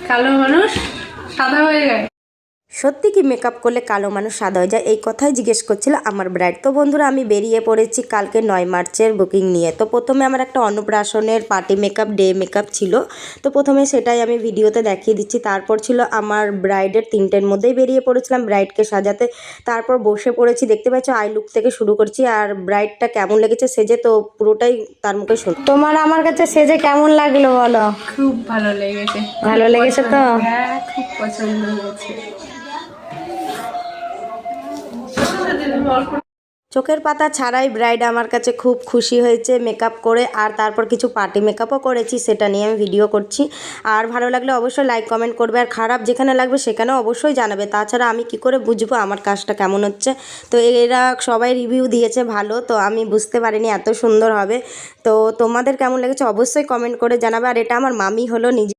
কালো মানুষ সাদা হয়ে যায়। সত্যি কি মেকআপ করলে কালো মানুষ সাদা হয়ে যায়, এই কথাই জিজ্ঞেস করছিল আমার ব্রাইড। তো বন্ধুরা, আমি বেরিয়ে পড়েছি কালকে 9 মার্চের বুকিং নিয়ে। তো প্রথমে আমার একটা অন্নপ্রাশনের পার্টি মেকআপ, ডে মেকআপ ছিল। তো প্রথমে সেটাই আমি ভিডিওতে দেখিয়ে দিচ্ছি। তারপর ছিল আমার ব্রাইডের 3টের মধ্যেই বেরিয়ে পড়েছিলাম ব্রাইডকে সাজাতে। তারপর বসে পড়েছি, দেখতে পাচ্ছ আই লুক থেকে শুরু করছি। আর ব্রাইডটা কেমন লেগেছে সেজে, তো পুরোটাই তার মুখে শুন। তোমার আমার কাছে সেজে কেমন লাগলো বলো? খুব ভালো লেগেছে। ভালো লেগেছে তো? হ্যাঁ, খুব পছন্দ হয়েছে। চোখের পাতা ছাড়াই ব্রাইড আমার কাছে খুব খুশি হয়েছে মেকআপ করে। আর তারপর কিছু পার্টি মেকআপও করেছি, সেটা নিয়ে আমি ভিডিও করছি। আর ভালো লাগলে অবশ্যই লাইক কমেন্ট করবে, আর খারাপ যেখানে লাগবে সেখানেও অবশ্যই জানাবে। তাছাড়া আমি কি করে বুঝবো আমার কাজটা কেমন হচ্ছে? তো এরা সবাই রিভিউ দিয়েছে ভালো, তো আমি বুঝতে পারিনি এত সুন্দর হবে। তো তোমাদের কেমন লেগেছে অবশ্যই কমেন্ট করে জানাবে। আর এটা আমার মামি হলো নিজে।